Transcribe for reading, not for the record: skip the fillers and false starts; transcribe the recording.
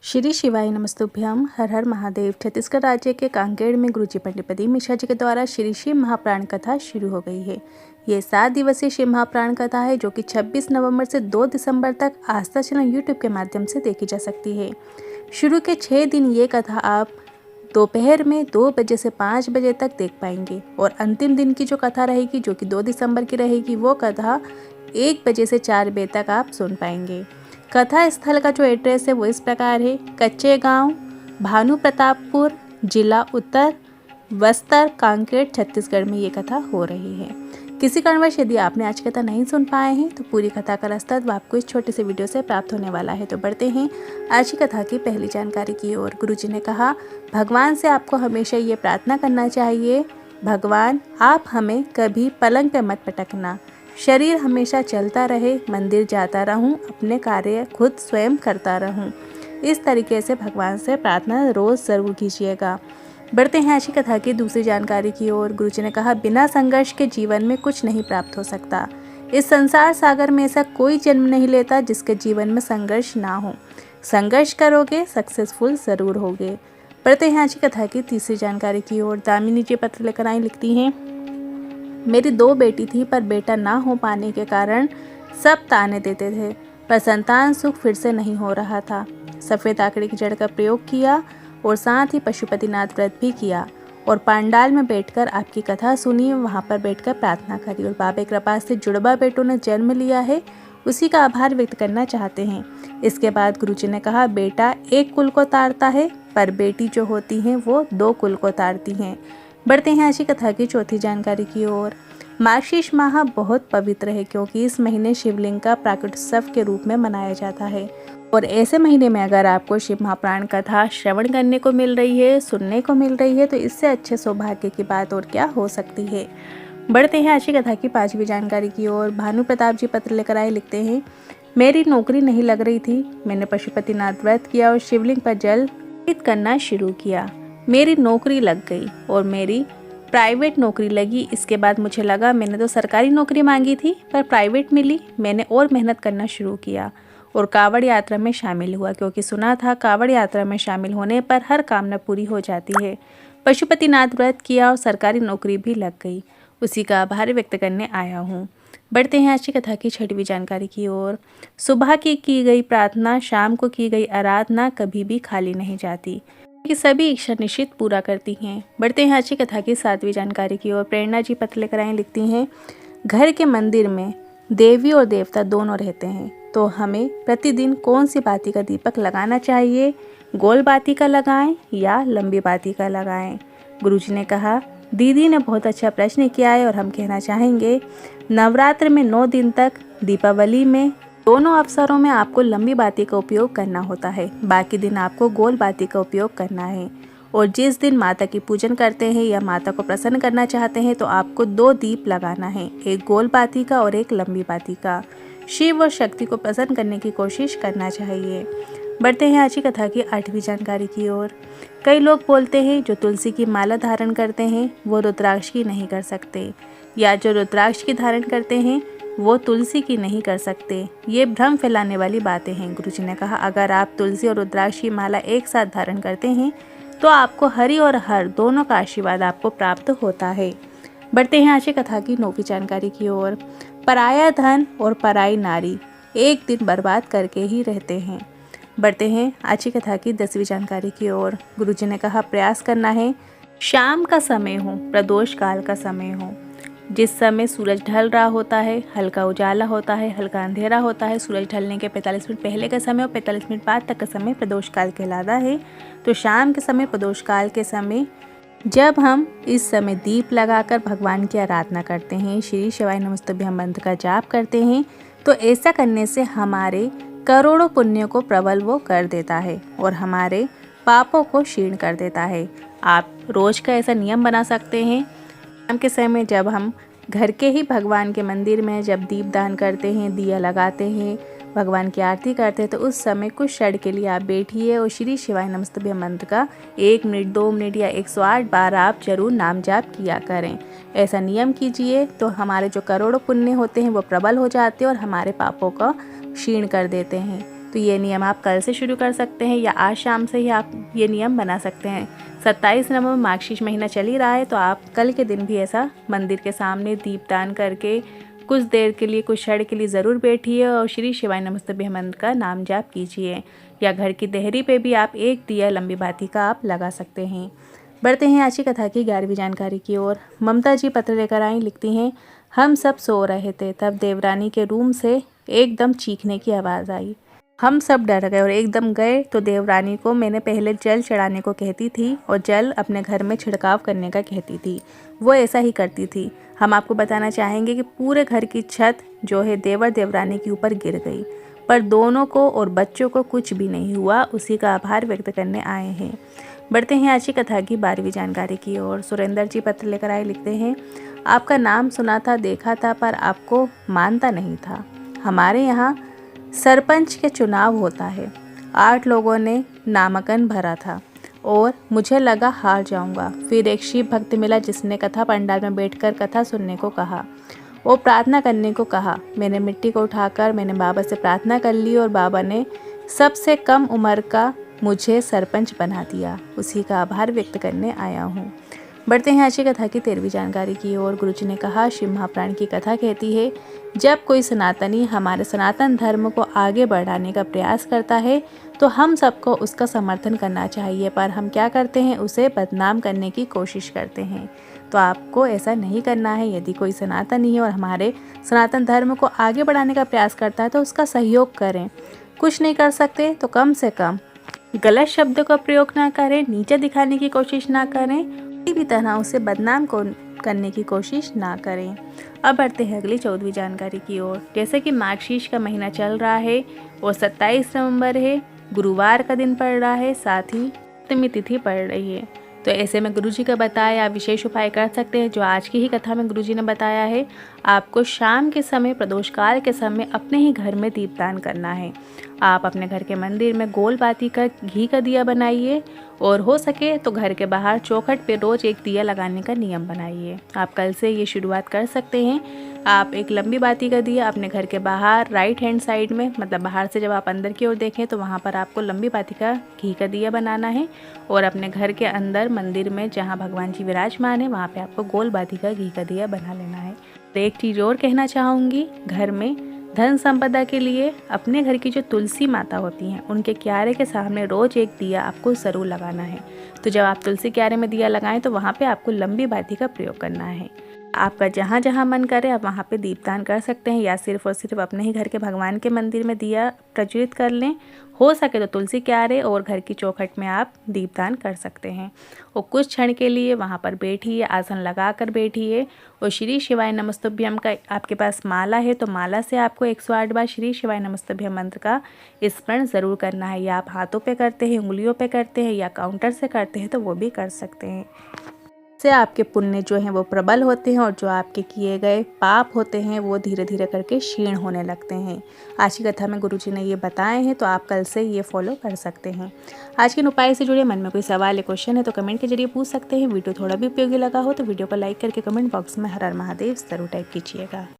श्री शिवाय नमस्तुभ्यम। हर हर महादेव। छत्तीसगढ़ राज्य के कांकेर में गुरुजी पंडित प्रदीप मिश्रा जी के द्वारा श्री शिव महाप्राण कथा शुरू हो गई है। ये 7 दिवसीय शिव महाप्राण कथा है जो कि 26 नवंबर से 2 दिसंबर तक आस्था चैनल यूट्यूब के माध्यम से देखी जा सकती है। शुरू के 6 दिन ये कथा आप दोपहर में 2 बजे से 5 बजे तक देख पाएंगे और अंतिम दिन की जो कथा रहेगी जो कि 2 दिसंबर की रहेगी वो कथा 1 बजे से 4 बजे तक आप सुन पाएंगे। कथा स्थल का जो एड्रेस है वो इस प्रकार है। कच्चे गांव, भानु प्रतापपुर, जिला उत्तर बस्तर, कांकेर, छत्तीसगढ़ में ये कथा हो रही है। किसी कारणवश यदि आपने आज कथा नहीं सुन पाए हैं तो पूरी कथा का रास्ता आपको इस छोटे से वीडियो से प्राप्त होने वाला है। तो बढ़ते हैं आज की कथा की पहली जानकारी की ओर। गुरुजी ने कहा, भगवान से आपको हमेशा ये प्रार्थना करना चाहिए, भगवान आप हमें कभी पलंग पे मत पटकना, शरीर हमेशा चलता रहे, मंदिर जाता रहूं, अपने कार्य खुद स्वयं करता रहूं। इस तरीके से भगवान से प्रार्थना रोज़ ज़रूर कीजिएगा। बढ़ते हैं आज की कथा की दूसरी जानकारी की ओर। गुरुजी ने कहा, बिना संघर्ष के जीवन में कुछ नहीं प्राप्त हो सकता। इस संसार सागर में ऐसा कोई जन्म नहीं लेता जिसके जीवन में संघर्ष ना हो। संघर्ष करोगे सक्सेसफुल ज़रूर होगे। बढ़ते हैं आज की कथा की तीसरी जानकारी की ओर। दामिनी जी पत्र लेकर आई, लिखती हैं, मेरी 2 बेटी थी पर बेटा ना हो पाने के कारण सब ताने देते थे, पर संतान सुख फिर से नहीं हो रहा था। सफ़ेद आकड़े की जड़ का प्रयोग किया और साथ ही पशुपतिनाथ व्रत भी किया और पंडाल में बैठकर आपकी कथा सुनी, वहाँ पर बैठकर प्रार्थना करी और बाबा कृपा से जुड़वा बेटों ने जन्म लिया है, उसी का आभार व्यक्त करना चाहते हैं। इसके बाद गुरुजी ने कहा, बेटा एक कुल को तारता है पर बेटी जो होती हैं वो 2 कुल को तारती हैं। बढ़ते हैं आज की कथा की चौथी जानकारी की ओर। मार्गशीर्ष माह बहुत पवित्र है क्योंकि इस महीने शिवलिंग का प्राकटोत्सव के रूप में मनाया जाता है और ऐसे महीने में अगर आपको शिव महाप्राण कथा श्रवण करने को मिल रही है, सुनने को मिल रही है, तो इससे अच्छे सौभाग्य की बात और क्या हो सकती है। बढ़ते हैं आज की कथा की 5वीं जानकारी की ओर। भानु प्रताप जी पत्र लेकर आए, लिखते हैं, मेरी नौकरी नहीं लग रही थी, मैंने पशुपतिनाथ व्रत किया और शिवलिंग पर जल अर्पित करना शुरू किया। मेरी नौकरी लग गई और मेरी प्राइवेट नौकरी लगी। इसके बाद मुझे लगा मैंने तो सरकारी नौकरी मांगी थी पर प्राइवेट मिली। मैंने और मेहनत करना शुरू किया और कावड़ यात्रा में शामिल हुआ क्योंकि सुना था कावड़ यात्रा में शामिल होने पर हर कामना पूरी हो जाती है। पशुपतिनाथ व्रत किया और सरकारी नौकरी भी लग गई, उसी का आभार व्यक्त करने आया हूँ। बढ़ते हैं आज की कथा की 6वीं जानकारी की ओर। सुबह की गई प्रार्थना, शाम को की गई आराधना कभी भी खाली नहीं जाती, कि सभी इच्छा निश्चित पूरा करती हैं। बढ़ते हैं आज की कथा की 7वीं जानकारी की ओर। प्रेरणा जी पत्र लेकर आई, लिखती हैं, घर के मंदिर में देवी और देवता दोनों रहते हैं तो हमें प्रतिदिन कौन सी बाती का दीपक लगाना चाहिए, गोल बाती का लगाएं या लंबी बाती का लगाएं। गुरुजी ने कहा, दीदी ने बहुत अच्छा प्रश्न किया है और हम कहना चाहेंगे, नवरात्र में 9 दिन तक, दीपावली में, दोनों अवसरों में आपको लंबी बाती का उपयोग करना होता है, बाकी दिन आपको गोल बाती का उपयोग करना है। और जिस दिन माता की पूजन करते हैं या माता को प्रसन्न करना चाहते हैं तो आपको 2 दीप लगाना है, एक गोल बाती का और एक लंबी बाती का। शिव और शक्ति को प्रसन्न करने की कोशिश करना चाहिए। बढ़ते हैं आज की कथा की 8वीं जानकारी की ओर। कई लोग बोलते हैं जो तुलसी की माला धारण करते हैं वो रुद्राक्ष की नहीं कर सकते, या जो रुद्राक्ष की धारण करते हैं वो तुलसी की नहीं कर सकते। ये भ्रम फैलाने वाली बातें हैं। गुरुजी ने कहा, अगर आप तुलसी और रुद्राक्ष की माला एक साथ धारण करते हैं तो आपको हरि और हर दोनों का आशीर्वाद आपको प्राप्त होता है। बढ़ते हैं आज की कथा की 9वीं जानकारी की ओर। पराया धन और पराई नारी एक दिन बर्बाद करके ही रहते हैं। बढ़ते हैं आज की कथा की 10वीं जानकारी की ओर। गुरुजी ने कहा, प्रयास करना है शाम का समय हो, प्रदोष काल का समय हो, जिस समय सूरज ढल रहा होता है, हल्का उजाला होता है, हल्का अंधेरा होता है। सूरज ढलने के 45 मिनट पहले का समय और 45 मिनट बाद तक का समय प्रदोष काल कहलाता है। तो शाम के समय, प्रदोष काल के समय, जब हम इस समय दीप लगाकर भगवान की आराधना करते हैं, श्री शिवाय नमस्तुभ्यम मंत्र का जाप करते हैं, तो ऐसा करने से हमारे करोड़ों पुण्यों को प्रबल वो कर देता है और हमारे पापों को क्षीण कर देता है। आप रोज का ऐसा नियम बना सकते हैं। शाम के समय जब हम घर के ही भगवान के मंदिर में जब दीप दान करते हैं, दिया लगाते हैं, भगवान की आरती करते हैं, तो उस समय कुछ क्षण के लिए आप बैठिए और श्री शिवाय नमस्तुभ्यम मंत्र का 1 मिनट, 2 मिनट या 108 बार आप जरूर नाम जाप किया करें। ऐसा नियम कीजिए तो हमारे जो करोड़ों पुण्य होते हैं वो प्रबल हो जाते हैं और हमारे पापों का क्षीण कर देते हैं। तो ये नियम आप कल से शुरू कर सकते हैं या आज शाम से ही आप ये नियम बना सकते हैं। 27 नवंबर मार्गशीर्ष महीना चल ही रहा है, तो आप कल के दिन भी ऐसा मंदिर के सामने दीपदान करके कुछ देर के लिए, कुछ क्षण के लिए ज़रूर बैठिए और श्री शिवाय नमस्तुभ्यं मंत्र का नाम जाप कीजिए। या घर की देहरी पे भी आप एक दिया लंबी बाती का आप लगा सकते हैं। बढ़ते हैं आज की कथा की 11वीं जानकारी की ओर। ममता जी पत्र लेकर आई, लिखती हैं, हम सब सो रहे थे, तब देवरानी के रूम से एकदम चीखने की आवाज़ आई। हम सब डर गए और एकदम गए तो देवरानी को मैंने पहले जल चढ़ाने को कहती थी और जल अपने घर में छिड़काव करने का कहती थी। वो ऐसा ही करती थी। हम आपको बताना चाहेंगे कि पूरे घर की छत जो है देवर देवरानी के ऊपर गिर गई, पर दोनों को और बच्चों को कुछ भी नहीं हुआ। उसी का आभार व्यक्त करने आए हैं। बढ़ते हैं आज की कथा की 12वीं जानकारी की ओर। सुरेंद्र जी पत्र लेकर आए, लिखते हैं, आपका नाम सुना था, देखा था, पर आपको मानता नहीं था। हमारे यहाँ सरपंच के चुनाव होता है। 8 लोगों ने नामांकन भरा था और मुझे लगा हार जाऊंगा। फिर एक शिव भक्त मिला जिसने कथा पंडाल में बैठकर कथा सुनने को कहा और प्रार्थना करने को कहा। मैंने मिट्टी को उठाकर मैंने बाबा से प्रार्थना कर ली और बाबा ने सबसे कम उम्र का मुझे सरपंच बना दिया। उसी का आभार व्यक्त करने आया हूँ। बढ़ते हैं आज की कथा की 13वीं जानकारी की ओर। गुरुजी ने कहा, शिव महापुराण की कथा कहती है, जब कोई सनातनी हमारे सनातन धर्म को आगे बढ़ाने का प्रयास करता है तो हम सबको उसका समर्थन करना चाहिए, पर हम क्या करते हैं, उसे बदनाम करने की कोशिश करते हैं। तो आपको ऐसा नहीं करना है। यदि कोई सनातनी है और हमारे सनातन धर्म को आगे बढ़ाने का प्रयास करता है तो उसका सहयोग करें। कुछ नहीं कर सकते तो कम से कम गलत शब्दों का प्रयोग ना करें, नीचे दिखाने की कोशिश ना करें, किसी भी तरह उसे बदनाम करने की कोशिश ना करें। अब बढ़ते हैं अगली 14वीं जानकारी की ओर। जैसे कि मार्गशीर्ष का महीना चल रहा है और 27 नवंबर है, गुरुवार का दिन पड़ रहा है, साथ ही सप्तमी तिथि पड़ रही है। तो ऐसे में गुरुजी का बताया विशेष उपाय कर सकते हैं, जो आज की ही कथा में गुरुजी ने बताया है। आपको शाम के समय, प्रदोष काल के समय अपने ही घर में दीपदान करना है। आप अपने घर के मंदिर में गोल बाती का घी का दिया बनाइए और हो सके तो घर के बाहर चौखट पे रोज एक दिया लगाने का नियम बनाइए। आप कल से ये शुरुआत कर सकते हैं। आप एक लंबी बाती का दिया अपने घर के बाहर राइट हैंड साइड में, मतलब बाहर से जब आप अंदर की ओर देखें तो वहाँ पर आपको लंबी बाती का घी का दिया बनाना है और अपने घर के अंदर मंदिर में जहाँ भगवान जी विराजमान है वहाँ पे आपको गोल बाती का घी का दिया बना लेना है। तो एक चीज़ और कहना चाहूँगी, घर में धन संपदा के लिए अपने घर की जो तुलसी माता होती हैं उनके क्यारे के सामने रोज एक दिया आपको ज़रूर लगाना है। तो जब आप तुलसी क्यारे में दिया लगाएं तो वहाँ पे आपको लंबी बाती का प्रयोग करना है। आपका जहाँ जहाँ मन करे आप वहाँ पे दीपदान कर सकते हैं या सिर्फ और सिर्फ अपने ही घर के भगवान के मंदिर में दिया प्रज्वलित कर लें। हो सके तो तुलसी क्यारे और घर की चौखट में आप दीपदान कर सकते हैं और कुछ क्षण के लिए वहाँ पर बैठिए, आसन लगा कर बैठिए और श्री शिवाय नमस्तुभ्यम का आपके पास माला है तो माला से आपको 108 बार श्री शिवाय नमस्तुभ्यम मंत्र का स्मरण ज़रूर करना है। या आप हाथों पे करते हैं, उंगलियों पे करते हैं या काउंटर से करते हैं तो वो भी कर सकते हैं। से आपके पुण्य जो हैं वो प्रबल होते हैं और जो आपके किए गए पाप होते हैं वो धीरे धीरे करके क्षीण होने लगते हैं। आज की कथा में गुरुजी ने ये बताए हैं तो आप कल से ये फॉलो कर सकते हैं। आज के उपाय से जुड़े मन में कोई सवाल या क्वेश्चन है तो कमेंट के जरिए पूछ सकते हैं। वीडियो थोड़ा भी उपयोगी लगा हो तो वीडियो को लाइक करके कमेंट बॉक्स में हर हर महादेव जरूर टाइप कीजिएगा।